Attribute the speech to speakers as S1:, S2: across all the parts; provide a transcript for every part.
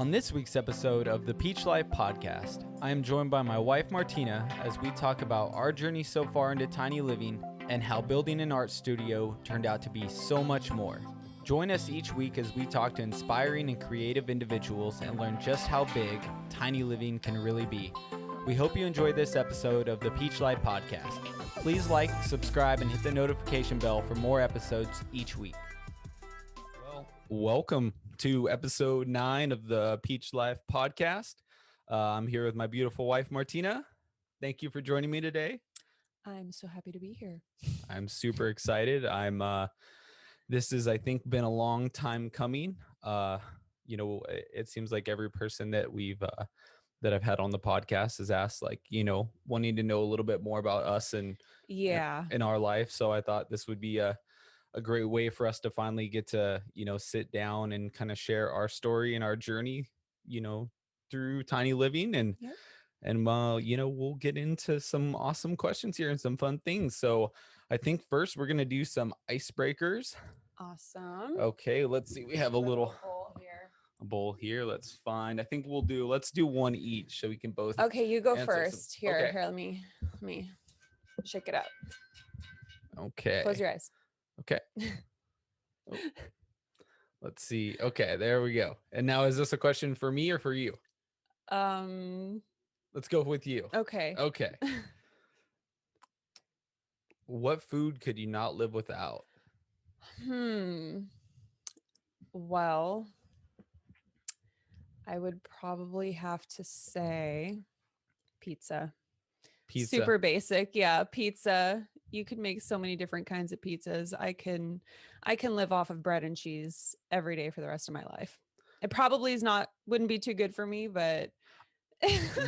S1: On this week's episode of the Peach Life podcast, I am joined by my wife Martina as we talk about our journey so far into tiny living and how building an art studio turned out to be so much more. Join us each week as we talk to inspiring and creative individuals and learn just how big tiny living can really be. We hope you enjoyed this episode of the Peach Life podcast. Please like, subscribe, and hit the notification bell for more episodes each week. Well, welcome to episode 9 of the Peach Life podcast. I'm here with my beautiful wife, Martina. Thank you for joining me today.
S2: I'm so happy to be here.
S1: I'm super excited. This has, I think, been a long time coming. It seems like every person that that I've had on the podcast has asked, wanting to know a little bit more about us and in our life. So I thought this would be a great way for us to finally get to, sit down and kind of share our story and our journey, through tiny living and we'll get into some awesome questions here and some fun things. So I think first we're going to do some icebreakers.
S2: Awesome.
S1: Okay, let's see. We have a little
S2: bowl here.
S1: Let's find. I think let's do one each so we can both.
S2: Okay, you go first. Here,
S1: okay.
S2: Here, let me shake it up.
S1: Okay.
S2: Close your eyes.
S1: Okay. Oh. Let's see. Okay, there we go. And now, is this a question for me or for you? Let's go with you.
S2: Okay.
S1: Okay. What food could you not live without?
S2: Well, I would probably have to say pizza. Super basic. Yeah, pizza. You could make so many different kinds of pizzas. I can live off of bread and cheese every day for the rest of my life. It probably wouldn't be too good for me, but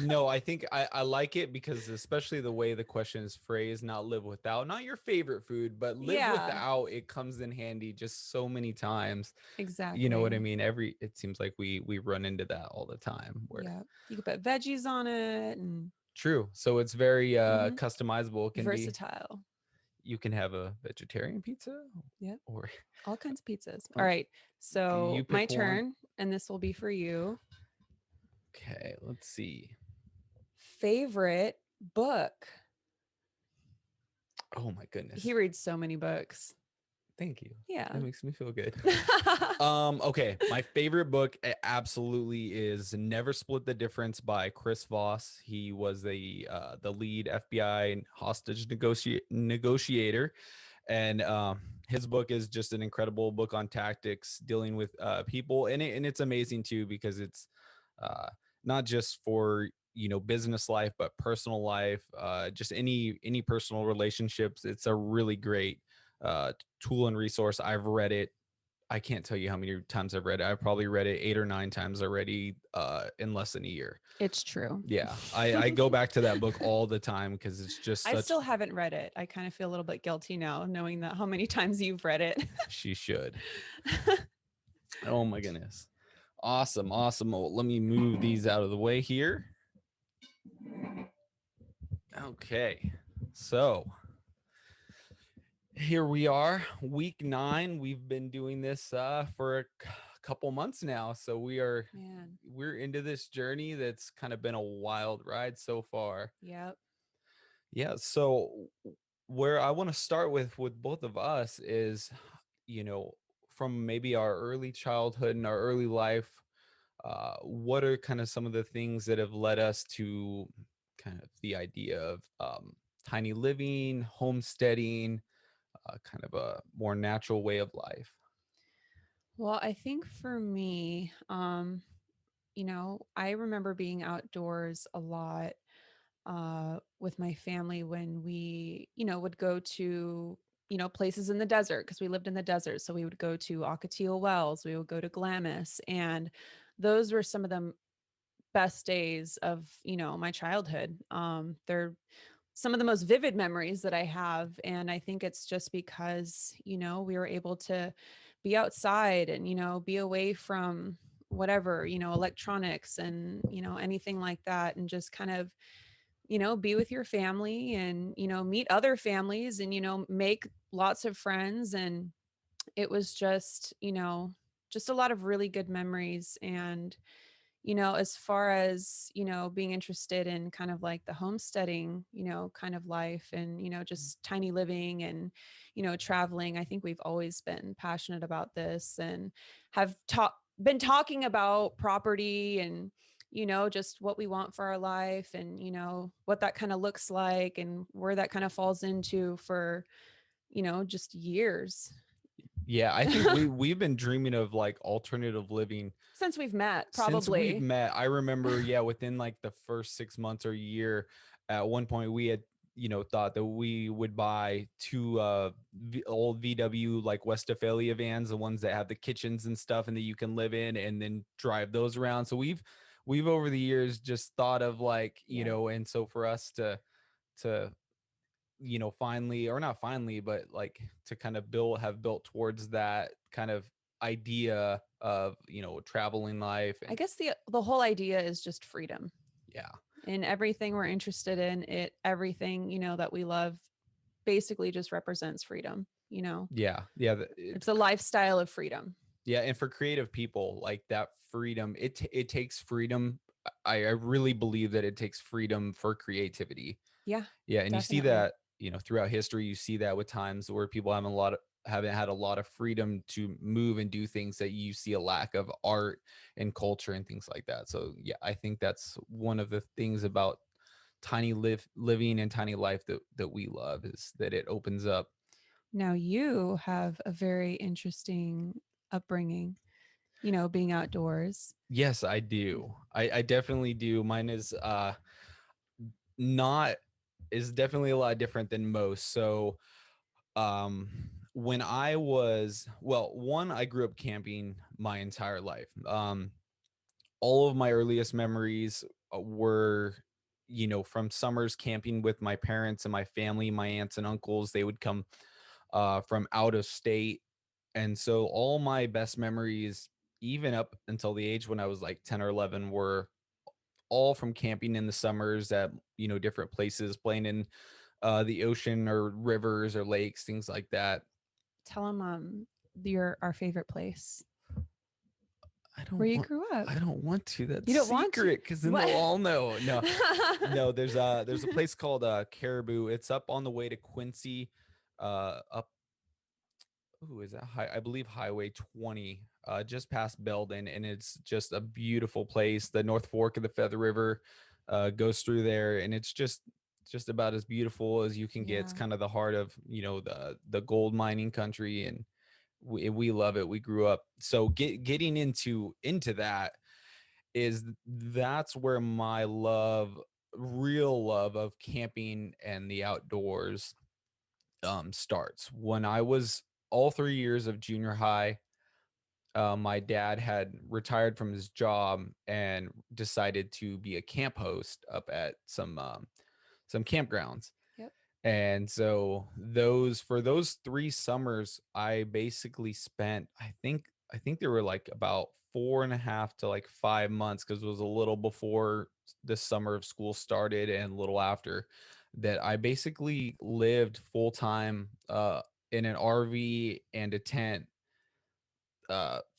S1: no, I think I like it because especially the way the question is phrased, not live without, not your favorite food, but live without, it comes in handy just so many times.
S2: Exactly.
S1: You know what I mean? It seems like we run into that all the time.
S2: You could put veggies on it.
S1: True. So it's very customizable. It can
S2: versatile.
S1: You can have a vegetarian pizza.
S2: Yep.
S1: Or
S2: all kinds of pizzas. All right. So my turn, and this will be for you.
S1: Okay, let's see.
S2: Favorite book?
S1: Oh my goodness.
S2: He reads so many books.
S1: Thank you.
S2: Yeah.
S1: That makes me feel good. Okay. My favorite book absolutely is Never Split the Difference by Chris Voss. He was the lead FBI hostage negotiator. And his book is just an incredible book on tactics dealing with people. And it's amazing too, because it's not just for, business life, but personal life, just any personal relationships. It's a really great tool and resource. I've read it. I can't tell you how many times I've read it. I've probably read it 8 or 9 times already in less than a year.
S2: It's true.
S1: Yeah. I go back to that book all the time because it's just
S2: I still haven't read it. I kind of feel a little bit guilty now knowing that how many times you've read it.
S1: She should. Oh my goodness. Awesome. Well, let me move these out of the way here. Okay. So here we are, week 9. We've been doing this for a couple months now. So we're into this journey that's kind of been a wild ride so far.
S2: Yep.
S1: Yeah. So where I want to start with both of us is, from maybe our early childhood and our early life, what are kind of some of the things that have led us to kind of the idea of tiny living, homesteading, kind of a more natural way of life?
S2: Well, I think for me, I remember being outdoors a lot with my family when we, would go to, places in the desert because we lived in the desert. So we would go to Ocotillo Wells, we would go to Glamis, and those were some of the best days of, my childhood. They're some of the most vivid memories that I have. And I think it's just because, we were able to be outside and, be away from whatever, electronics and, anything like that. And just kind of, be with your family and, meet other families and, make lots of friends. And it was just, just a lot of really good memories. And, as far as, being interested in kind of like the homesteading, kind of life and, just tiny living and, traveling, I think we've always been passionate about this and have been talking about property and, just what we want for our life and, what that kind of looks like and where that kind of falls into for, just years.
S1: Yeah, I think we've been dreaming of like alternative living
S2: Since we've met,
S1: since we've
S2: probably.
S1: met. I remember, yeah, within like the first 6 months or year, at one point we had, thought that we would buy two old VW like Westphalia vans, the ones that have the kitchens and stuff and that you can live in, and then drive those around. So we've over the years just thought of like,
S2: Yeah.
S1: and so for us to finally, or not finally, but like to kind of have built towards that kind of idea of, traveling life.
S2: I
S1: And
S2: guess the whole idea is just freedom.
S1: yeah,
S2: In everything we're interested in, everything, that we love basically just represents freedom,
S1: yeah,
S2: It's a lifestyle of freedom.
S1: yeah. And for creative people, like that freedom, it takes freedom. I really believe that it takes freedom for creativity.
S2: Yeah,
S1: Yeah, and you see
S2: definitely.
S1: that, throughout history, you see that with times where people haven't had a lot of freedom to move and do things, that you see a lack of art and culture and things like that. So yeah, I think that's one of the things about living and tiny life that we love, is that it opens up.
S2: Now you have a very interesting upbringing, being outdoors.
S1: Yes, I do. I definitely do. Mine not is definitely a lot different than most. So um when I was, well, one, I grew up camping my entire life. All of my earliest memories were, from summers camping with my parents and my family, my aunts and uncles. They would come from out of state, and so all my best memories, even up until the age when I was like 10 or 11, were all from camping in the summers at, different places, playing in the ocean or rivers or lakes, things like that.
S2: Tell them your our favorite place
S1: I
S2: where
S1: don't
S2: you
S1: want
S2: grew up.
S1: I don't want to. That's
S2: You don't want to?
S1: secret, because then
S2: What?
S1: they'll all know. No, no. There's a place called Caribou. It's up on the way to Quincy, up. Ooh, is that high? I believe Highway 20, just past Belden, and it's just a beautiful place. The North Fork of the Feather River goes through there, and it's just about as beautiful as you can get. It's
S2: Yeah.
S1: kind of the heart of, the gold mining country, and we love it. We grew up. So getting into that, that's where my real love of camping and the outdoors starts. When I was all 3 years of junior high, my dad had retired from his job and decided to be a camp host up at some campgrounds.
S2: Yep.
S1: And so those 3 summers, I basically spent, I think there were like about 4.5 to like 5 months, because it was a little before the summer of school started and a little after, that I basically lived full time in an RV and a tent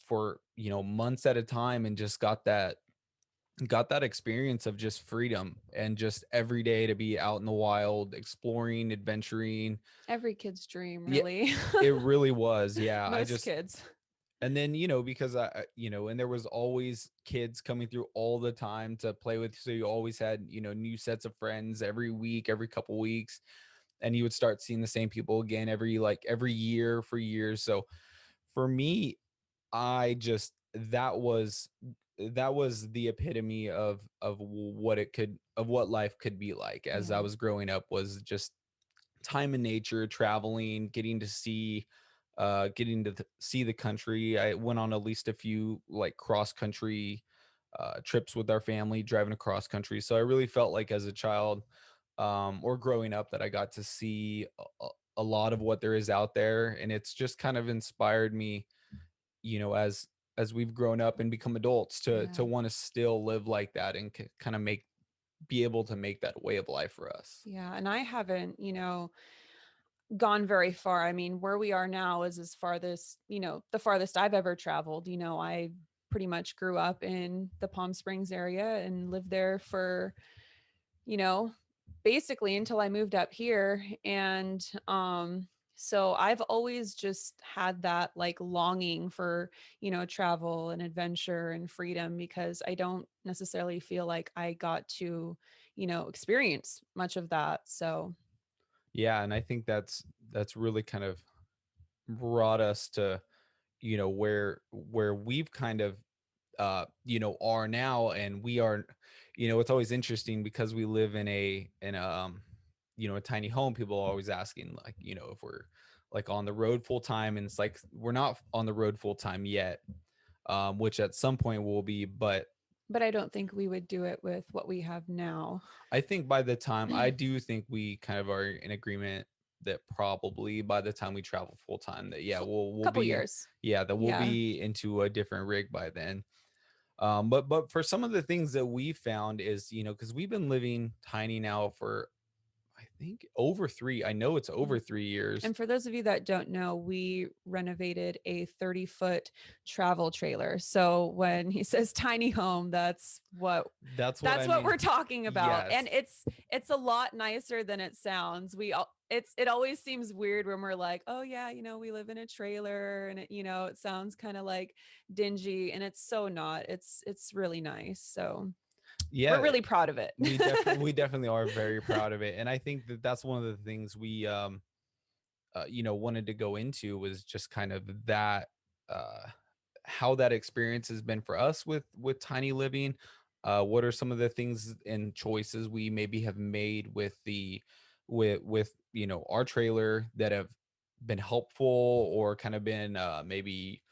S1: for, months at a time, and just got that experience of just freedom, and just every day to be out in the wild, exploring, adventuring.
S2: Every kid's dream,
S1: Yeah,
S2: really.
S1: it really was. Yeah,
S2: Most kids.
S1: and then, because and there was always kids coming through all the time to play with. So you always had, new sets of friends every week, every couple weeks, and you would start seeing the same people again every year for years. So for me, I just that was the epitome of what life could be like as I
S2: Yeah.
S1: was growing up, was just time in nature, traveling, getting to see the country. I went on at least a few like cross country trips with our family, driving across country. So I really felt like as a child, or growing up, that I got to see a lot of what there is out there, and it's just kind of inspired me, as we've grown up and become adults, to
S2: Yeah.
S1: want to still live like that, and kind of be able to make that a way of life for us.
S2: Yeah. And I haven't, gone very far. I mean, where we are now is as farthest, the farthest I've ever traveled. I pretty much grew up in the Palm Springs area and lived there for, you know, basically until I moved up here. And so I've always just had that like longing for, travel and adventure and freedom, because I don't necessarily feel like I got to, experience much of that. So
S1: Yeah, and I think that's really kind of brought us to, where we've kind of are now. And we are, it's always interesting because we live in a tiny home. People are always asking, like, if we're like on the road full time, and it's like we're not on the road full time yet, which at some point will be.
S2: but I don't think we would do it with what we have now.
S1: I think by the time, I do think we kind of are in agreement that probably by the time we travel full time, that yeah, we'll
S2: Couple
S1: be,
S2: years.
S1: yeah, that we'll
S2: Yeah.
S1: be into a different rig by then. But for some of the things that we found is, because we've been living tiny now for, I think, over three. I know it's over 3 years.
S2: And for those of you that don't know, we renovated a 30-foot travel trailer. So when he says tiny home,
S1: That's what
S2: that's
S1: I
S2: what
S1: mean.
S2: we're talking about.
S1: Yes.
S2: And it's a lot nicer than it sounds. It always seems weird when we're like, "Oh yeah, we live in a trailer," and it sounds kind of like dingy, and it's so not. It's really nice. So we're
S1: Yeah,
S2: really proud of it.
S1: we definitely are very proud of it. And I think that that's one of the things we wanted to go into, was just kind of that, uh how that experience has been for us with tiny living. What are some of the things and choices we maybe have made with our trailer that have been helpful, or kind of been maybe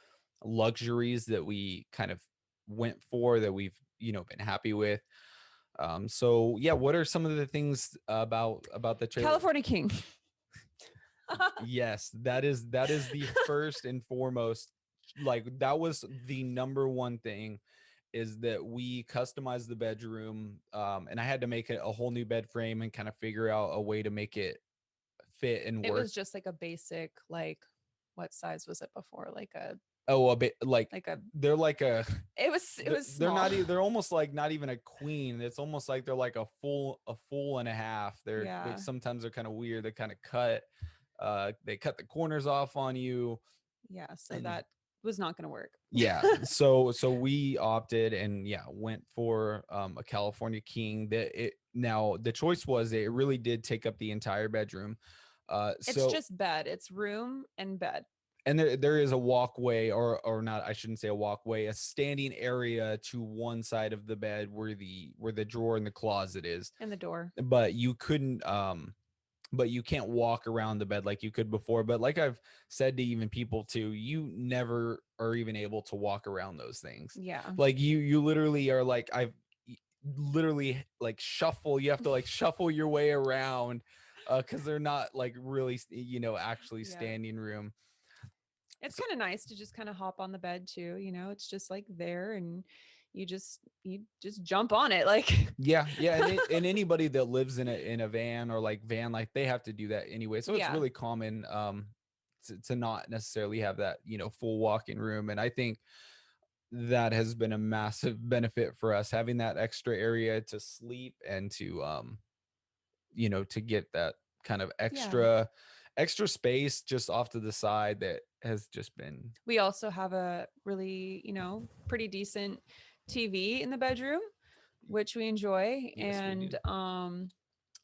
S1: luxuries that we kind of went for, that we've been happy with. So yeah, what are some of the things about the trailer?
S2: California King.
S1: Yes, that is the first and foremost. Like, that was the number one thing, is that we customized the bedroom, and I had to make it a whole new bed frame and kind of figure out a way to make it fit and
S2: It
S1: work.
S2: was just like a basic, like, what size was it before?
S1: Oh, a bit like,
S2: Like a
S1: they're like a
S2: it was
S1: they're
S2: small.
S1: not they're almost like not even a queen. It's almost like they're like a full and a half. They're
S2: Yeah.
S1: sometimes they're kind of weird. They kind of they cut the corners off on you.
S2: Yeah, so
S1: And
S2: that was not going to work.
S1: yeah, so we opted, and yeah, went for a California King. That it Now the choice was, it really did take up the entire bedroom.
S2: It's
S1: So,
S2: just bed. It's room and bed
S1: and there is a walkway, or not, I shouldn't say a walkway, a standing area to one side of the bed, where the drawer and the closet is.
S2: and the door
S1: But you couldn't, but you can't walk around the bed like you could before. But like I've said to even people too, you never are even able to walk around those things.
S2: yeah.
S1: Like, you literally are like, literally like shuffle. You have to like shuffle your way around, because they're not like really, actually
S2: Yeah.
S1: standing room.
S2: It's
S1: So
S2: kind of nice to just kind of hop on the bed too, it's just like there, and you just jump on it like
S1: yeah, yeah, and anybody that lives in a van, or like van life, they have to do that anyway. So it's
S2: yeah.
S1: really common, to not necessarily have that, full walking room. And I think that has been a massive benefit for us, having that extra area to sleep, and to get that kind of
S2: Yeah.
S1: extra space just off to the side, that has just been.
S2: We also have a really, pretty decent TV in the bedroom, which we enjoy.
S1: Yes, we
S2: And
S1: do.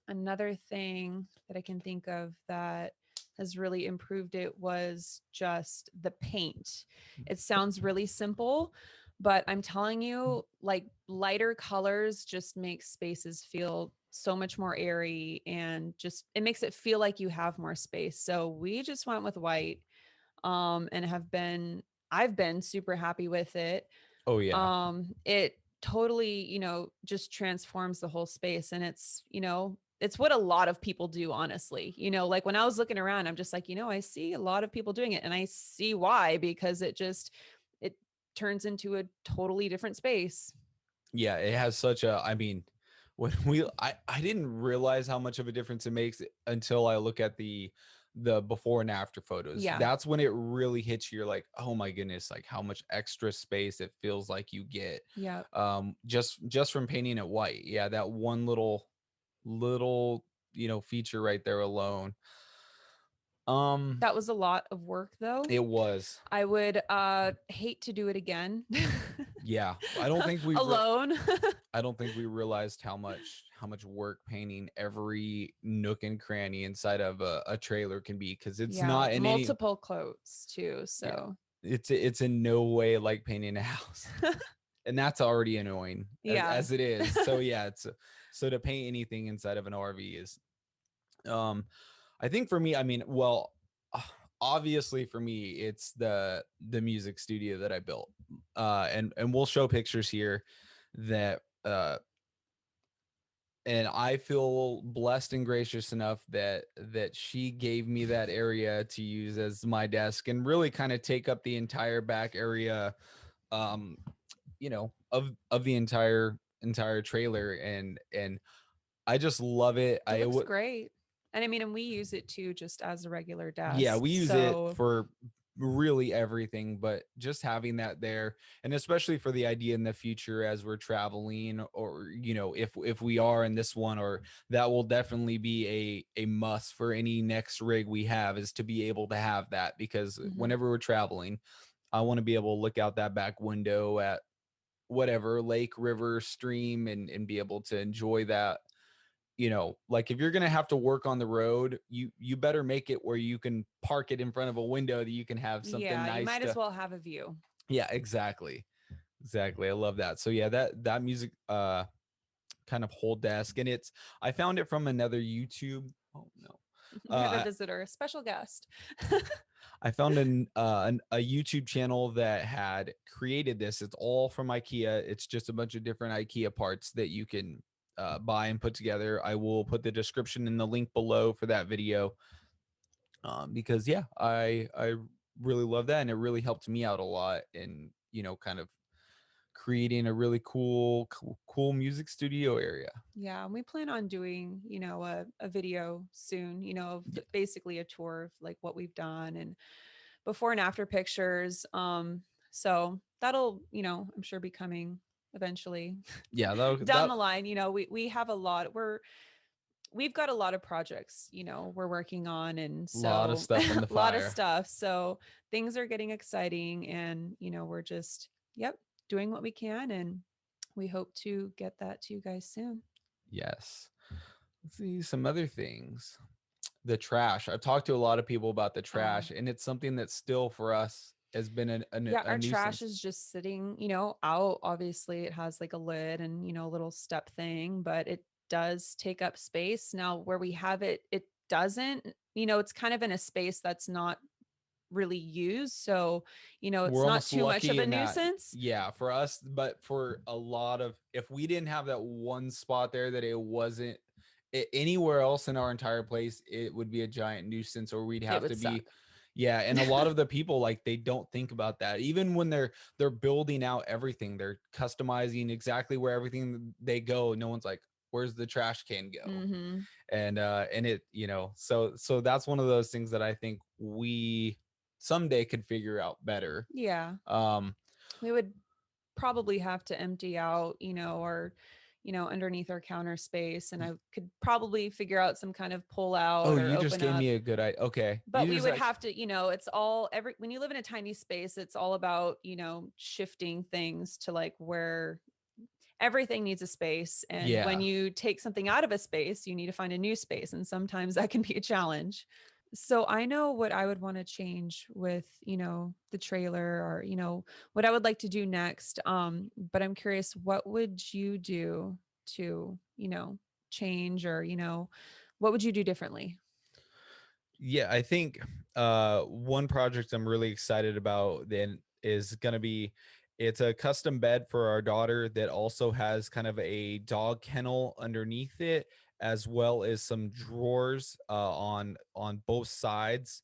S2: another thing that I can think of that has really improved it was just the paint. It sounds really simple, but I'm telling you, like, lighter colors just make spaces feel so much more airy, and just it makes it feel like you have more space. So we just went with white, and I've been super happy with it.
S1: Oh yeah.
S2: It totally, just transforms the whole space, and it's what a lot of people do, honestly. Like when I was looking around, I'm just like, I see a lot of people doing it, and I see why, because it turns into a totally different space.
S1: Yeah, it has such a, I mean, when I didn't realize how much of a difference it makes until I look at the before and after photos.
S2: Yeah.
S1: That's when it really hits you. You're like, oh my goodness, like how much extra space it feels like you get,
S2: Yep.
S1: just from painting it white. Yeah, that one little feature right there alone. um
S2: That was a lot of work though.
S1: it was.
S2: I would hate to do it again.
S1: Yeah, I don't think
S2: Alone.
S1: I don't think we realized how much work painting every nook and cranny inside of a trailer can be, because it's
S2: Yeah,
S1: not in any.
S2: multiple coats too.
S1: Yeah,
S2: So
S1: it's in no way like painting a house, and that's already annoying as,
S2: yeah.
S1: as it is. So yeah, so to paint anything inside of an RV is, um I think for me, I mean, well, uh, obviously for me, it's the music studio that I built, and we'll show pictures here that, and I feel blessed and gracious enough that she gave me that area to use as my desk and really kind of take up the entire back area, um of the entire trailer, and I just love it.
S2: It
S1: I
S2: looks
S1: would
S2: great. And I mean, and we use it too just as a regular
S1: Yeah,
S2: desk.
S1: we use it
S2: So,
S1: for really everything, but just having that there, and especially for the idea in the future as we're traveling, or if we are in this one, or that will definitely be a must for any next rig we have, is to be able to have that, because
S2: mhm.
S1: whenever we're traveling, I want to be able to look out that back window at whatever lake, river, stream, and be able to enjoy that. Like if you're going to have to work on the road, you better make it where you can park it in front of a window that you can have something
S2: Yeah, you
S1: nice
S2: might as
S1: to.
S2: well have a view.
S1: Yeah, exactly. I love that. So yeah, that music, kind of whole desk, and I found it from another YouTube. Oh no.
S2: We have a
S1: uh
S2: visitor, a special guest.
S1: I found a YouTube channel that had created this. It's all from IKEA. It's just a bunch of different IKEA parts that you can, buy and put together. I will put the description in the link below for that video, because yeah, I really love that, and it really helped me out a lot in, kind of creating a really cool music studio area.
S2: Yeah, and we plan on doing, a video soon, of
S1: Yeah,
S2: basically a tour of like what we've done and before and after pictures. So that'll, I'm sure be coming eventually
S1: yeah,
S2: down
S1: that
S2: the line. We have a lot. We've got a lot of projects, we're working on, and
S1: lot of
S2: so
S1: stuff in
S2: a
S1: the
S2: lot of
S1: fire.
S2: stuff. So things are getting exciting, and we're just, yep, doing what we can, and we hope to get that to you guys soon.
S1: Yes. Let's see some other things. The trash. I've talked to a lot of people about the
S2: Uh,
S1: trash, and it's something that still for us has been
S2: yeah,
S1: a
S2: our trash
S1: nuisance.
S2: is just sitting, out. Obviously, it has like a lid and, a little step thing, but it does take up space. Now, where we have it, it doesn't, it's kind of in a space that's not really used. So, it's
S1: We're
S2: not
S1: almost
S2: too much of
S1: lucky
S2: a
S1: in that.
S2: nuisance.
S1: Yeah, for us, but for a lot of, if we didn't have that one spot there, that it wasn't anywhere else in our entire place, it would be a giant nuisance, or we'd
S2: It
S1: have
S2: would
S1: to be.
S2: suck.
S1: Yeah, and a lot of the people, like, they don't think about that. Even when they're building out everything, they're customizing exactly where everything they go. No one's like, where's the trash can go?
S2: Mm-hmm.
S1: And it, so that's one of those things that I think we someday could figure out better.
S2: Yeah.
S1: um
S2: We would probably have to empty out, or, underneath our counter space. And I could probably figure out some kind of pull
S1: oh,
S2: out or
S1: you just
S2: open
S1: gave
S2: up.
S1: me a good idea. Okay,
S2: But
S1: you
S2: we
S1: just
S2: would
S1: actually.
S2: have to, it's all when you live in a tiny space, it's all about, shifting things to like where everything needs a space. And when
S1: Yeah,
S2: you take something out of a space, you need to find a new space. And sometimes that can be a challenge. So I know what I would want to change with, the trailer, or, what I would like to do next. But I'm curious, what would you do to, change, or, what would you do differently?
S1: yeah, I think, one project I'm really excited about then is gonna be, it's a custom bed for our daughter that also has kind of a dog kennel underneath it, as well as some drawers, on both sides.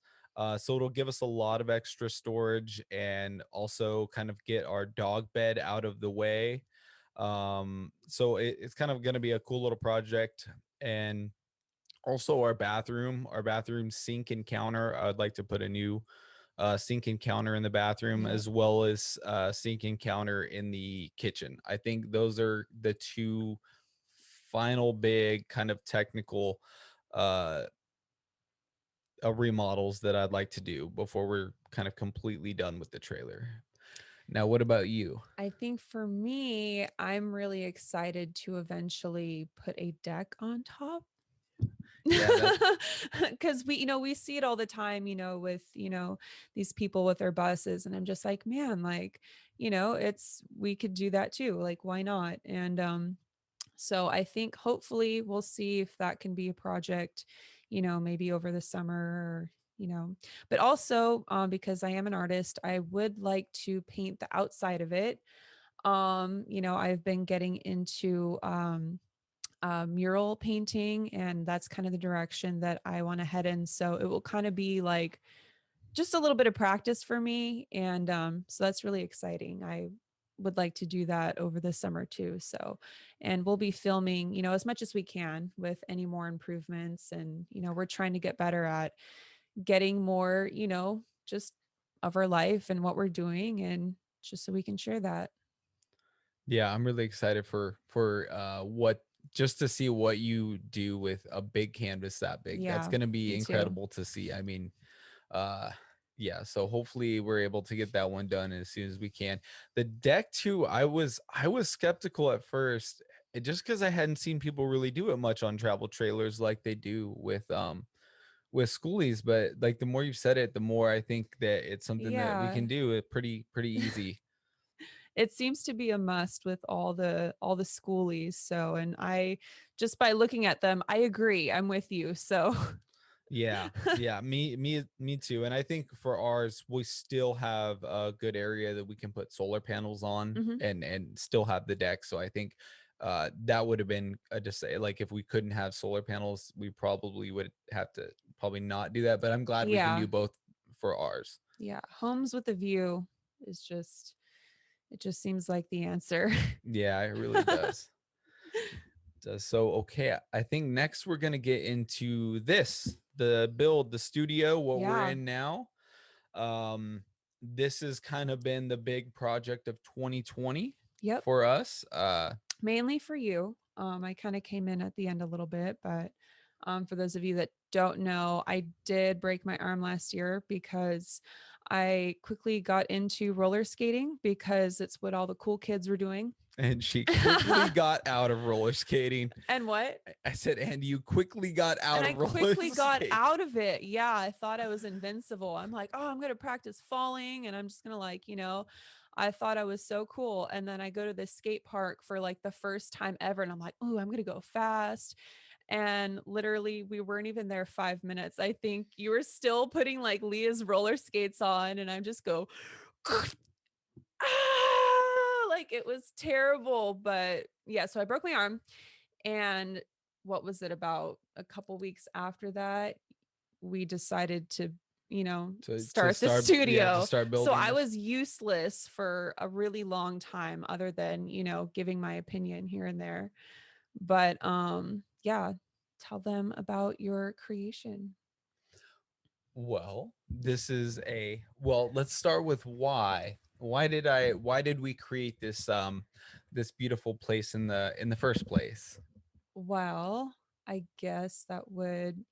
S1: So it'll give us a lot of extra storage, and also kind of get our dog bed out of the way. So it's kind of going to be a cool little project, and Also, our bathroom sink and counter. I would like to put a new sink and counter in the bathroom,
S2: Yep.
S1: as well as sink and counter in the kitchen. I think those are the two final big kind of technical uh, remodels that I'd like to do before we're kind of completely done with the trailer. Now, what about you?
S2: I think for me, I'm really excited to eventually put a deck on top.
S1: Yeah, that
S2: Because we, we see it all the time, with, these people with their buses. And I'm just like, man, like, we could do that too. Like, why not? And so I think hopefully we'll see if that can be a project, maybe over the summer, or, but also because I am an artist, I would like to paint the outside of it. I've been getting into mural painting, and that's kind of the direction that I want to head in. So it will kind of be like just a little bit of practice for me. And so that's really exciting. I would like to do that over the summer too. So, and we'll be filming, as much as we can with any more improvements. And, we're trying to get better at getting more, just of our life and what we're doing, and just so we can share that.
S1: Yeah, I'm really excited for what just to see what you do with a big canvas that big. That's
S2: Yeah,
S1: going to be
S2: me too.
S1: incredible to see. I mean, uh yeah, so hopefully we're able to get that one done as soon as we can. The deck too, I was skeptical at first, just cuz I hadn't seen people really do it much on travel trailers like they do with schoolies, but like the more you've said it, the more I think that it's something that we
S2: Yeah.
S1: can do it pretty easy.
S2: It seems to be a must with all the schoolies. So, and I, just by looking at them, I agree. I'm with you. So,
S1: Yeah, yeah, me too. And I think for ours, we still have a good area that we can put solar panels on
S2: mhm.
S1: and still have the deck. So I think that would have been just say like if we couldn't have solar panels, we probably would have to probably not do that. But I'm glad we can
S2: Yeah.
S1: do both for ours.
S2: Yeah. Homes with a view is just, it just seems like the answer.
S1: Yeah, it really does. Does. So okay, I think next we're gonna get into this, the build, the studio, what we're
S2: Yeah.
S1: in now. Um, this has kind of been the big project of 2020
S2: Yep.
S1: for us.
S2: Mainly for you. I kind of came in at the end a little bit, but for those of you that don't know, I did break my arm last year because I quickly got into roller skating because it's what all the cool kids were doing.
S1: And she quickly got out of roller skating.
S2: And what?
S1: I said, and you quickly got
S2: And
S1: out
S2: I
S1: of roller
S2: quickly got
S1: skating.
S2: out of it. Yeah, I thought I was invincible. I'm like, oh, I'm going to practice falling, and I'm just going to, like, I thought I was so cool. And then I go to the skate park for like the first time ever. And I'm like, oh, I'm going to go fast. And literally, we weren't even there 5 minutes. I think you were still putting like Leah's roller skates on, and I just go, ah, like it was terrible. But yeah, so I broke my arm. And what was it, about a couple weeks after that, we decided to,
S1: To
S2: start the
S1: start, yeah, to
S2: studio.
S1: start
S2: So
S1: building
S2: I
S1: this.
S2: was useless for a really long time, other than, giving my opinion here and there. But yeah, tell them about your creation.
S1: Well, this is a well, let's start with why. Why did we create this beautiful place in the first place?
S2: Well, I guess that would,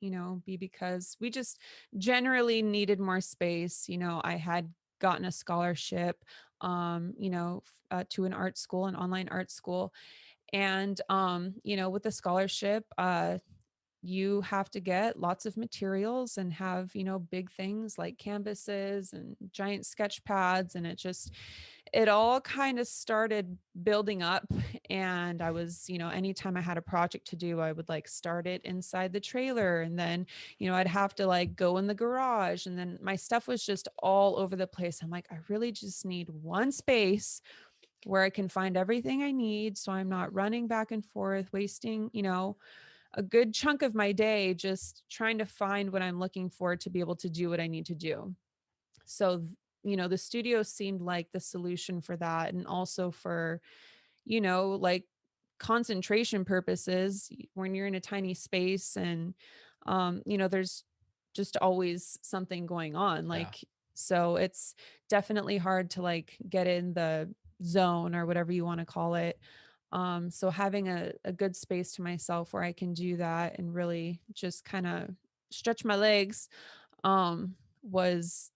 S2: be because we just generally needed more space. I had gotten a scholarship, to an art school, an online art school. And, with the scholarship, you have to get lots of materials and have, big things like canvases and giant sketch pads. And it all kind of started building up. And I was, anytime I had a project to do, I would like start it inside the trailer. And then, I'd have to like go in the garage. And then my stuff was just all over the place. I'm like, I really just need one space where I can find everything I need. So I'm not running back and forth, wasting, a good chunk of my day just trying to find what I'm looking for to be able to do what I need to do. So, the studio seemed like the solution for that. And also for, like concentration purposes, when you're in a tiny space and, there's just always something going on.
S1: Yeah.
S2: Like, so it's definitely hard to like get in the zone or whatever you want to call it. So having a good space to myself where I can do that and really just kind of stretch my legs, was,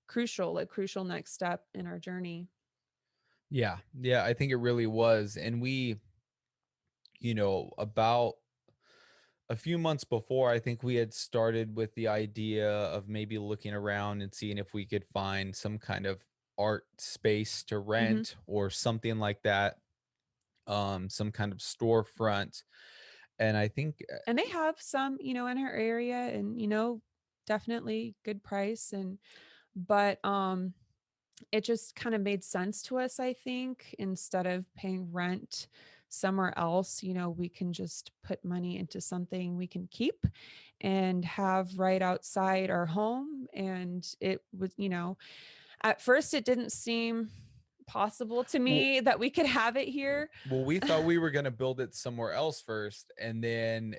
S2: crucial, a crucial next step in our journey.
S1: Yeah. Yeah. I think it really was. And about a few months before, I think we had started with the idea of maybe looking around and seeing if we could find some kind of art space to
S2: Hmm.
S1: rent or something like that, some kind of storefront. And I think,
S2: And they have some, in her area, and, definitely good price. And, but, it just kind of made sense to us, I think, instead of paying rent somewhere else, we can just put money into something we can keep and have right outside our home. And it was, at first it didn't seem possible to
S1: well,
S2: me that we could have it here.
S1: we thought we were going to build it somewhere else first, and then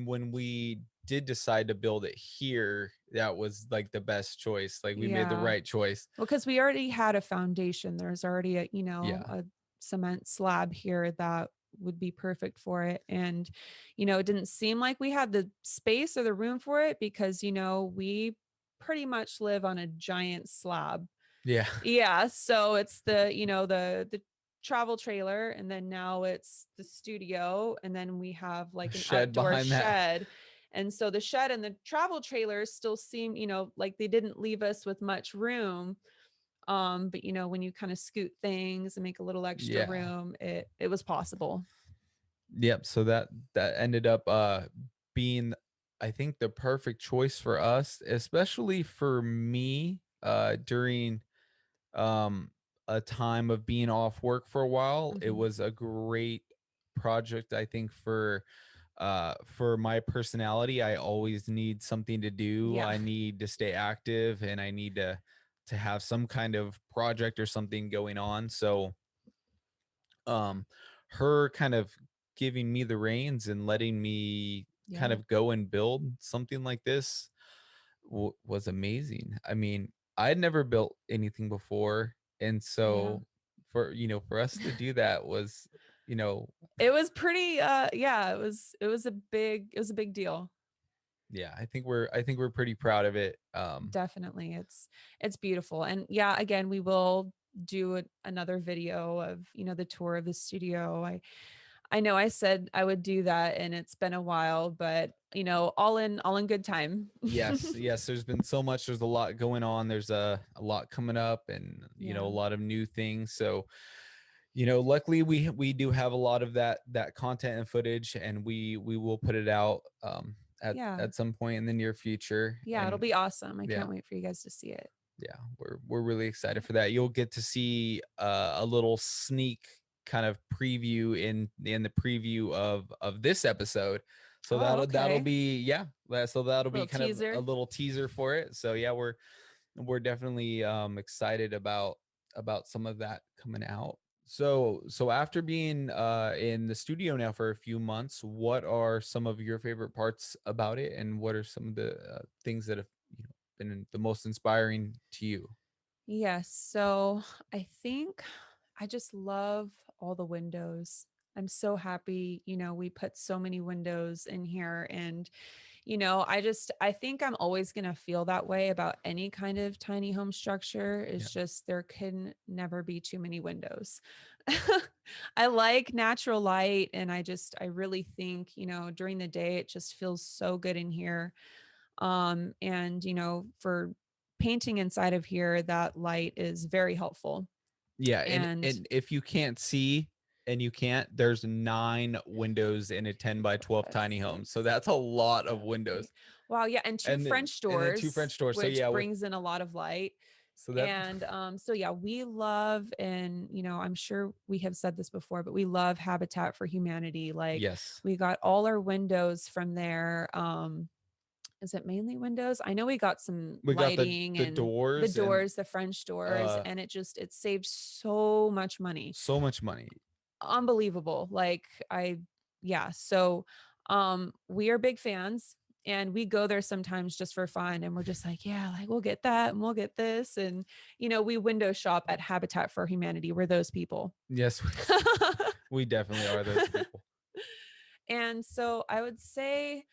S1: when we did decide to build it here, that was like the best choice. Like we made the
S2: Yeah.
S1: right choice.
S2: Well, because we already had a foundation. There's already a,
S1: Yeah.
S2: a cement slab here that would be perfect for it. And, it didn't seem like we had the space or the room for it because, we pretty much live on a giant slab.
S1: Yeah.
S2: Yeah, so it's the, the travel trailer, and then now it's the studio, and then we have
S1: A
S2: like an
S1: shed
S2: outdoor
S1: behind that.
S2: shed. And so the shed and the travel trailers still seem, like they didn't leave us with much room. But when you kind of scoot things and make a little extra
S1: Yeah.
S2: room, it was possible.
S1: Yep. So that ended up being, I think, the perfect choice for us, especially for me, during um a time of being off work for a while. It
S2: Hmm.
S1: was a great project, I think, for my personality. I always need something to do.
S2: Yeah.
S1: I need to stay active, and I need to have some kind of project or something going on. So um her kind of giving me the reins and letting me kind
S2: Yeah.
S1: of go and build something like this was amazing. I mean, I'd never built anything before, and
S2: Yeah.
S1: so for us to do that was, you know,
S2: It was pretty yeah, it was a big deal.
S1: yeah, I think we're pretty proud of it.
S2: Definitely. It's beautiful. And yeah, again, we will do another video of, the tour of the studio. I know I said I would do that and it's been a while, but all in good time.
S1: Yes, yes, there's been so much. There's a lot going on. There's a lot coming up, and a
S2: Yeah.
S1: lot of new things. So luckily we do have a lot of that content and footage, and we will put it out
S2: Yeah.
S1: at some point in the near future.
S2: Yeah, it'll
S1: And
S2: be awesome. I
S1: yeah,
S2: can't wait for you guys to see it.
S1: yeah, we're really excited for that. You'll get to see a little sneak kind of preview in the preview of this episode. So
S2: Oh,
S1: that'll
S2: okay.
S1: be, yeah, so that'll be
S2: Little
S1: kind of a
S2: teaser.
S1: little teaser for it. So yeah, we're definitely excited about some of that coming out. So after being in the studio now for a few months, what are some of your favorite parts about it, and what are some of the things that have been the most inspiring to you?
S2: Yes. So I think I just love all the windows. I'm so happy, we put so many windows in here. And, I think I'm always going to feel that way about any kind of tiny home structure.
S1: Yeah.
S2: It's just there can never be too many windows. I like natural light. And I really think, during the day, it just feels so good in here. And, for painting inside of here, that light is very helpful.
S1: Yeah,
S2: And
S1: and if you can't see, and you can't, there's 9 windows in a 10 by 12 tiny home. So
S2: six,
S1: that's a lot of
S2: 7, 8.
S1: windows.
S2: Wow, yeah, and two French
S1: And then 2
S2: doors,
S1: French doors. So yeah,
S2: which
S1: with
S2: brings in a lot of light.
S1: so that
S2: And so yeah, we love, and I'm sure we have said this before, but we love Habitat for Humanity. Like,
S1: yes.
S2: we got all our windows from there. Is it mainly windows? I know we got some
S1: We got
S2: lighting
S1: the
S2: and the
S1: doors, and
S2: doors, the French doors,
S1: uh
S2: and it saved so much money.
S1: so much money.
S2: unbelievable. Like yeah. So we are big fans and we go there sometimes just for fun. And we're just like, yeah, like we'll get that and we'll get this. And, we window shop at Habitat for Humanity. We're those people.
S1: Yes, we definitely are those people.
S2: And so I would say,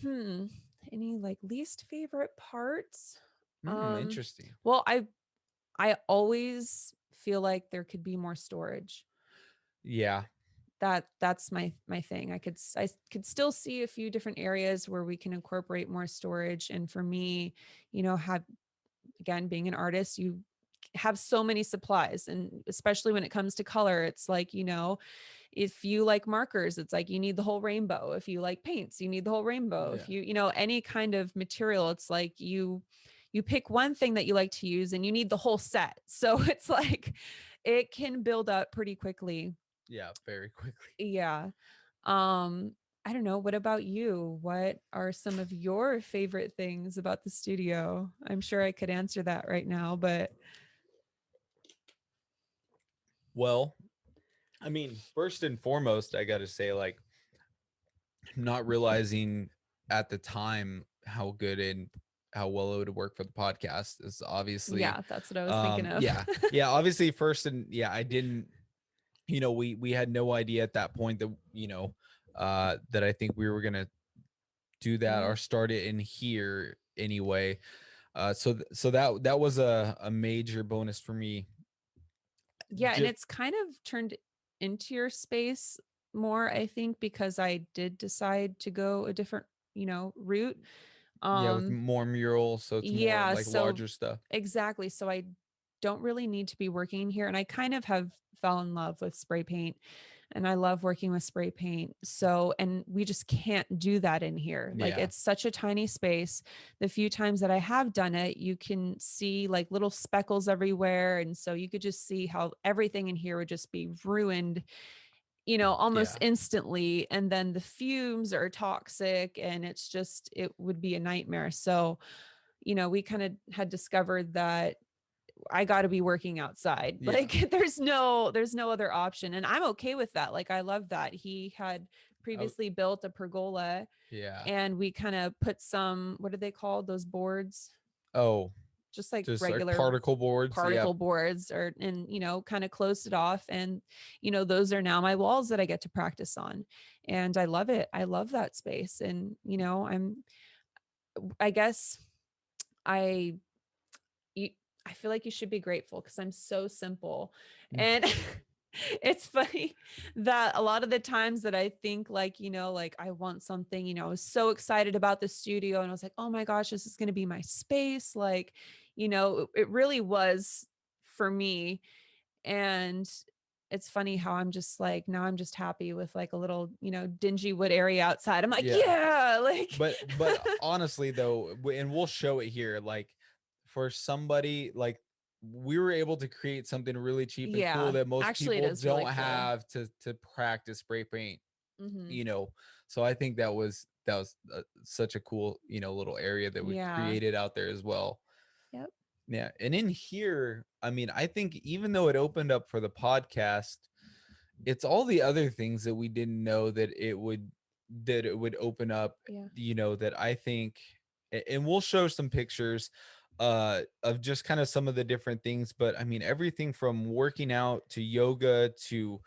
S2: hmm, any like least favorite parts? Um,
S1: Interesting.
S2: well, I always feel like there could be more storage.
S1: Yeah.
S2: That's my thing. I could still see a few different areas where we can incorporate more storage. And for me, have again being an artist, you have so many supplies, and especially when it comes to color, it's like, if you like markers, it's like you need the whole rainbow. If you like paints, you need the whole rainbow.
S1: Yeah.
S2: If any kind of material, it's like you pick one thing that you like to use and you need the whole set. So it's like it can build up pretty quickly.
S1: Yeah, very quickly.
S2: Yeah. Um, I don't know. What about you? What are some of your favorite things about the studio? I'm sure I could answer that right now, but
S1: Well, I mean, first and foremost, I got to say, like, not realizing at the time how good and how well it would work for the podcast is obviously,
S2: yeah, that's what I was thinking of.
S1: yeah, obviously first. And yeah, I didn't, we had no idea at that point that, that I think we were going to do that
S2: Yeah.
S1: or start it in here anyway. So that was a major bonus for me.
S2: Yeah, and
S1: Just,
S2: it's kind of turned into your space more, I think, because I did decide to go a different, route.
S1: yeah, with
S2: Um,
S1: more murals, so it's more
S2: yeah,
S1: like
S2: so
S1: larger stuff.
S2: exactly. So I don't really need to be working here. And I kind of have fell in love with spray paint and I love working with spray paint. So, and we just can't do that in here. Like
S1: Yeah,
S2: it's such a tiny space. The few times that I have done it, you can see like little speckles everywhere. And so you could just see how everything in here would just be ruined, almost
S1: yeah,
S2: instantly. And then the fumes are toxic and it would be a nightmare. So, we kind of had discovered that I got to be working outside.
S1: yeah.
S2: Like there's no other option. And I'm okay with that. Like I love that. He had
S1: I,
S2: previously built a pergola
S1: yeah.
S2: and we kind of put some, what are they called? Those boards,
S1: Oh,
S2: just like
S1: just like
S2: regular
S1: particle boards. Yeah,
S2: particle boards or, and, kind of closed it off. And, those are now my walls that I get to practice on. And I love it. I love that space. And, I guess I you I feel like you should be grateful because I'm so simple. And it's funny that a lot of the times that I think like, like I want something, I was so excited about the studio and I was like, oh my gosh, this is going to be my space. Like, it really was for me. And it's funny how I'm just like, now I'm just happy with like a little, dingy wood area outside. I'm like,
S1: yeah.
S2: yeah, like,
S1: But honestly though, and we'll show it here, like for somebody like we were able to create something really cheap and cool
S2: yeah,
S1: that most
S2: actually it
S1: people
S2: is really
S1: don't
S2: cool.
S1: have to practice spray paint,
S2: Hmm.
S1: you know. So I think that was such a cool, little area that we
S2: Yeah.
S1: created out there as well.
S2: Yep.
S1: Yeah, and in here, I mean, I think even though it opened up for the podcast, it's all the other things that we didn't know that it would open up,
S2: Yeah.
S1: that I think, and we'll show some pictures of just kind of some of the different things, but I mean everything from working out to yoga to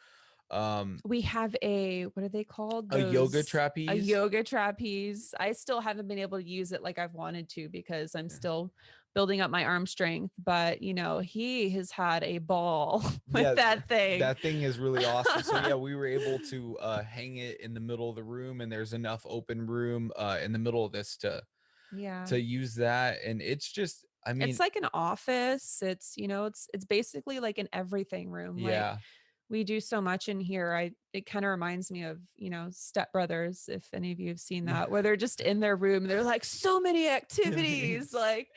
S1: um
S2: We have what are they called?
S1: a yoga
S2: A
S1: trapeze.
S2: yoga trapeze. I still haven't been able to use it like I've wanted to because I'm
S1: Yeah.
S2: still building up my arm strength. But, he has had a ball with
S1: Yeah,
S2: that thing.
S1: that thing is really awesome. So yeah, we were able to hang it in the middle of the room, and there's enough open room in the middle of this
S2: Yeah.
S1: to use that. And it's just, I
S2: It's
S1: mean,
S2: like an office. It's basically like an everything room. Like
S1: yeah.
S2: we do so much in here. It kind of reminds me of, Step Brothers, if any of you have seen that, where they're just in their room. They're like so many activities. Like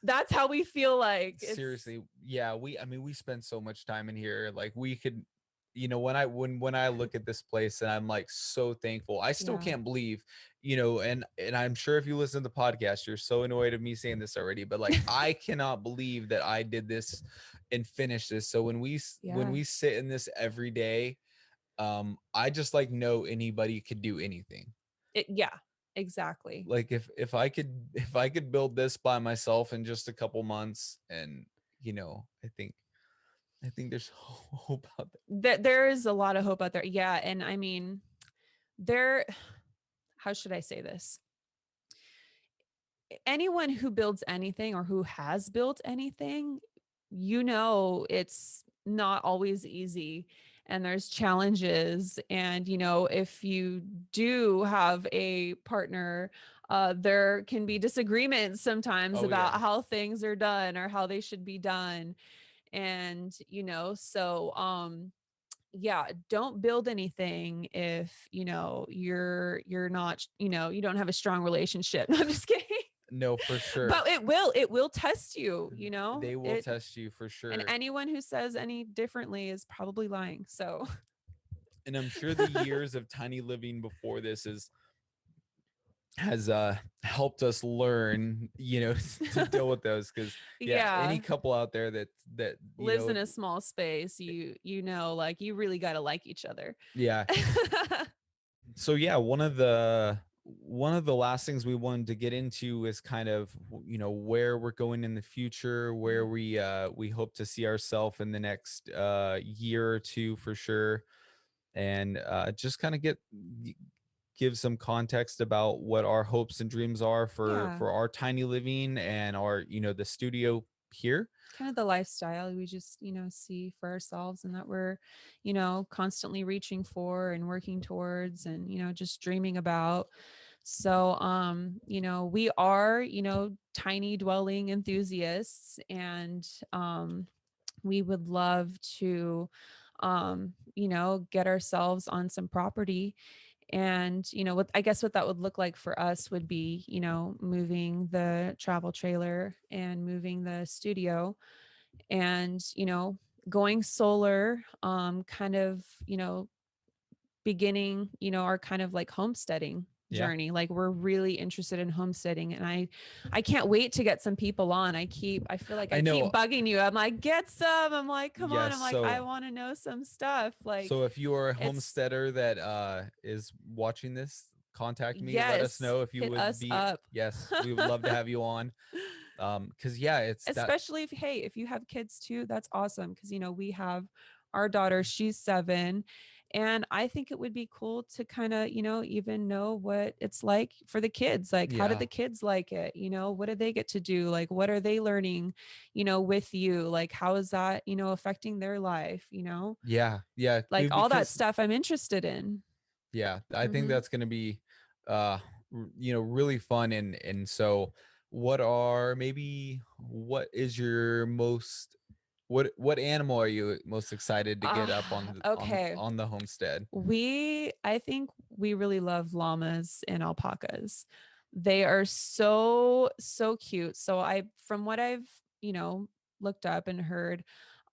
S2: that's how we feel like it's
S1: Seriously, yeah, I mean we spend so much time in here. Like we could, when I look at this place, and I'm like so thankful. I still
S2: Yeah.
S1: can't believe, and I'm sure if you listen to the podcast, you're so annoyed of me saying this already, but like I cannot believe that I did this and finished this. So when
S2: Yeah.
S1: we sit in this every day, I just like know anybody could do anything.
S2: Yeah, exactly.
S1: Like if I could build this by myself in just a couple months, and I think there's hope out there.
S2: There is a lot of hope out there. Yeah. And I mean, there, how should I say this? Anyone who builds anything or who has built anything, it's not always easy and there's challenges. And, if you do have a partner, there can be disagreements sometimes
S1: Oh yeah.
S2: about how things are done or how they should be done. And, yeah, don't build anything if, you're not, you don't have a strong relationship. No, I'm just kidding.
S1: No, for sure.
S2: But it will test you,
S1: They will
S2: it,
S1: test you for
S2: and
S1: sure.
S2: anyone who says any differently is probably lying. So
S1: And I'm sure the years of tiny living before this has helped us learn, to deal with those, because yeah, any
S2: yeah,
S1: couple out there that
S2: lives in a small space, like you really got to like each other.
S1: yeah. So yeah, one of the last things we wanted to get into is kind of, where we're going in the future, where
S2: Yeah.
S1: we hope to see ourselves in the next year or two for sure, and just kind of give some context about what our hopes and dreams are for
S2: Yeah.
S1: for our tiny living and our, the studio here.
S2: Kind of the lifestyle we just, see for ourselves and that we're, constantly reaching for and working towards and, just dreaming about. So, we are, tiny dwelling enthusiasts and, we would love to, get ourselves on some property. And, what I guess what that would look like for us would be, moving the travel trailer and moving the studio and, going solar, kind of, beginning, our kind of like homesteading
S1: Yeah,
S2: journey. Like we're really interested in homesteading and I can't wait to get some people on. I feel like
S1: I
S2: I keep
S1: know.
S2: bugging you. I'm like, get some. I'm like, come on.
S1: Yes.
S2: I'm like, I
S1: So
S2: want to know some stuff. Like
S1: so if you are a
S2: it's
S1: homesteader that is watching this, contact me. Let us
S2: yes,
S1: know if you
S2: hit
S1: would
S2: us
S1: be.
S2: up.
S1: Yes, we would love to have you on. Because yeah, it's that.
S2: Especially if you have kids too, that's awesome because we have our daughter, she's 7, and I think it would be cool to kind of even know what it's like for the kids. Like how did
S1: Yeah,
S2: the kids like it? What did they get to do? Like what are they learning with you? Like how is that affecting their life?
S1: yeah, yeah.
S2: Like all that
S1: Because
S2: stuff I'm interested in.
S1: yeah, I think
S2: Hmm.
S1: that's going to be uh really fun. And so what is your most what animal are you most excited to get up on
S2: Okay.
S1: on the homestead?
S2: I think we really love llamas and alpacas. They are so, so cute. So from what I've, looked up and heard,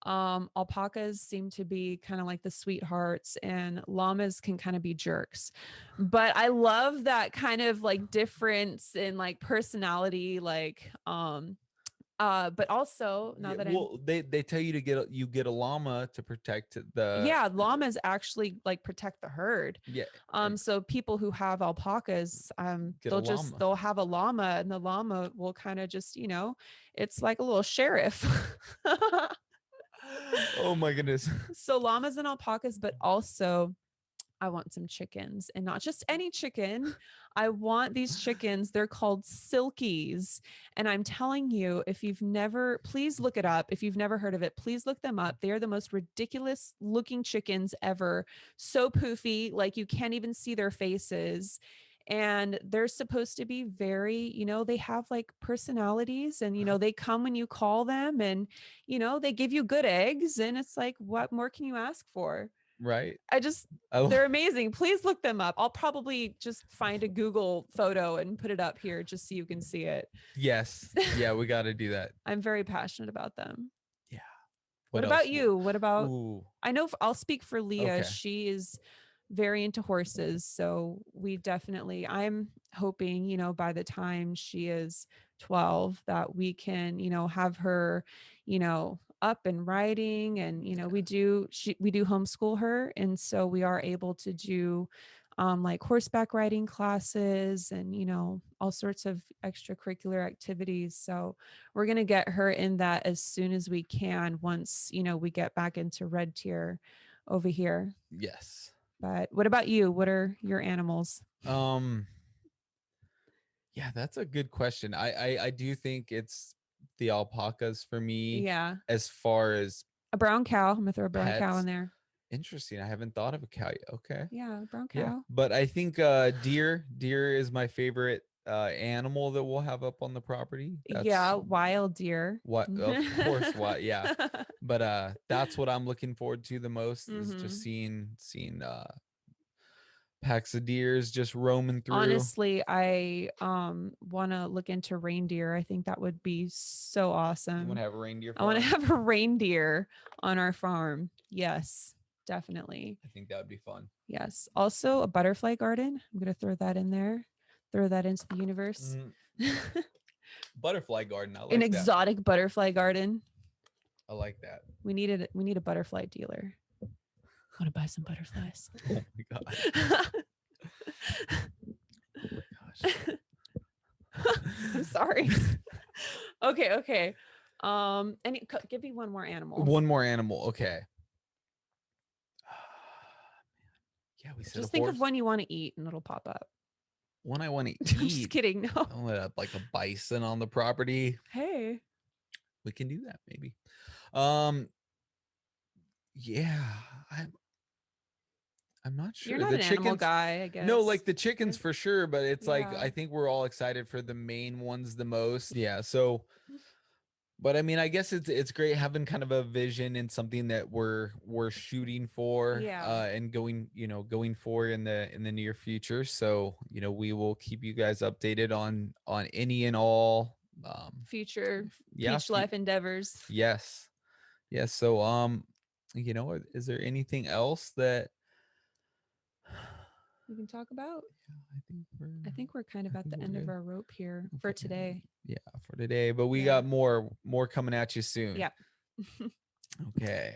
S2: alpacas seem to be kind of like the sweethearts and llamas can kind of be jerks. But I love that kind of like difference in like personality, like, but also now
S1: Yeah,
S2: that I'm
S1: well, they tell you to get a llama to protect the
S2: yeah, llamas actually like protect the herd.
S1: yeah, and
S2: So people who have alpacas,
S1: get a llama.
S2: they'll have a llama and the llama will kind of just, it's like a little sheriff.
S1: Oh my goodness.
S2: So llamas and alpacas, but also I want some chickens and not just any chicken. I want these chickens. They're called silkies. And I'm telling you, if you've never, please look it up. If you've never heard of it, please look them up. They are the most ridiculous looking chickens ever. So poofy, like you can't even see their faces. And they're supposed to be very, they have like personalities and, they come when you call them and, they give you good eggs. And it's like, what more can you ask for?
S1: Right.
S2: I just
S1: I
S2: they're
S1: lo-
S2: amazing. Please look them up. I'll probably just find a Google photo and put it up here just so you can see it.
S1: yes. Yeah, we got to do that.
S2: I'm very passionate about them.
S1: Yeah.
S2: What
S1: else?
S2: about you? What about,
S1: Ooh,
S2: I know I'll speak for Leah.
S1: okay.
S2: She is very into horses. So we definitely, I'm hoping, by the time she is 12, that we can, have her, up and riding. And, we do homeschool her. And so we are able to do like horseback riding classes and, all sorts of extracurricular activities. So we're going to get her in that as soon as we can once, we get back into red tier over here.
S1: Yes.
S2: But what about you? What are your animals?
S1: Yeah, that's a good question. I do think it's the alpacas for me
S2: Yeah.
S1: as far as
S2: A brown cow. I'm going to throw a brown cow in
S1: pets.
S2: there.
S1: Interesting. I haven't thought of a cow yet. Okay.
S2: Yeah, brown
S1: Yeah.
S2: cow.
S1: But I think deer is my favorite animal that we'll have up on the property.
S2: Yeah,
S1: That's
S2: wild deer.
S1: what, of course, what, yeah. But that's what I'm looking forward to the most is just seeing packs of deers just roaming through.
S2: Honestly, I want to look into reindeer. I think that would be so
S1: You
S2: awesome.
S1: want to have a reindeer
S2: I want to
S1: farm?
S2: have a reindeer on our farm. Yes, definitely.
S1: I think that would be fun.
S2: Yes. Also, a butterfly garden. I'm going to throw that in there. Throw that into the universe.
S1: Butterfly garden. I like
S2: An
S1: that.
S2: exotic butterfly garden.
S1: I like that.
S2: We need a butterfly dealer. Want to buy some butterflies?
S1: Oh my god. Oh my gosh.
S2: I'm sorry. Okay. Give me one more animal.
S1: One more animal. Okay. Yeah, we said
S2: Just
S1: a
S2: think
S1: horse.
S2: of one you want to eat and it'll pop up.
S1: One I want to
S2: I'm just
S1: eat.
S2: kidding. No.
S1: I want to have like a bison on the property.
S2: Hey.
S1: We can do that maybe. Yeah, I'm not sure.
S2: You're not an animal guy, I guess.
S1: No, like the chickens for sure, but it's like
S2: Yeah.
S1: I think we're all excited for the main ones the most. Yeah, so but I mean, I guess it's great having kind of a vision and something that we're shooting for
S2: Yeah.
S1: and going for in the near future. So, we will keep you guys updated on any and all
S2: Future
S1: yeah,
S2: peach life endeavors.
S1: Yes. Yes. So is there anything else that
S2: we can talk about?
S1: I think
S2: we're kind of at the end of our rope here for today.
S1: Yeah, for today. But we got more coming at you soon.
S2: Yep.
S1: Okay.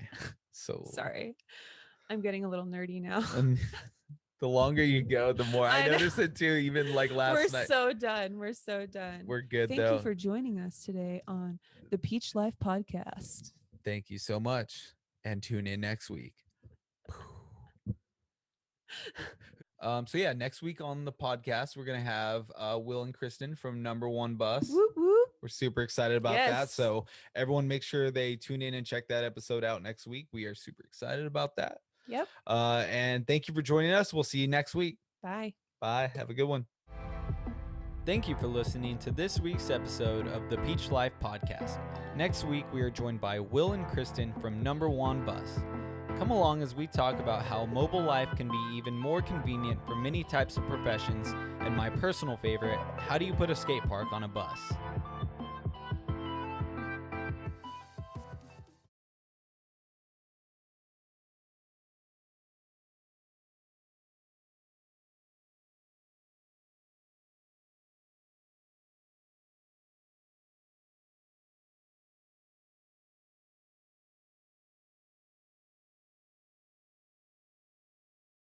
S1: So
S2: sorry. I'm getting a little nerdy now.
S1: The longer you go, the more I notice it too. Even like last night.
S2: We're so done.
S1: We're good.
S2: Thank you for joining us today on the Peach Life Podcast.
S1: Thank you so much. And tune in next week. So yeah, next week on the podcast, we're gonna have Will and Kristen from Number One Bus.
S2: Whoop, whoop.
S1: We're super excited about that. So everyone make sure they tune in and check that episode out next week. We are super excited about that.
S2: Yep.
S1: And thank you for joining us. We'll see you next week.
S2: Bye.
S1: Bye. Have a good one. Thank you for listening to this week's episode of the Peach Life Podcast. Next week, we are joined by Will and Kristen from Number One Bus. Come along as we talk about how mobile life can be even more convenient for many types of professions, and my personal favorite, how do you put a skate park on a bus?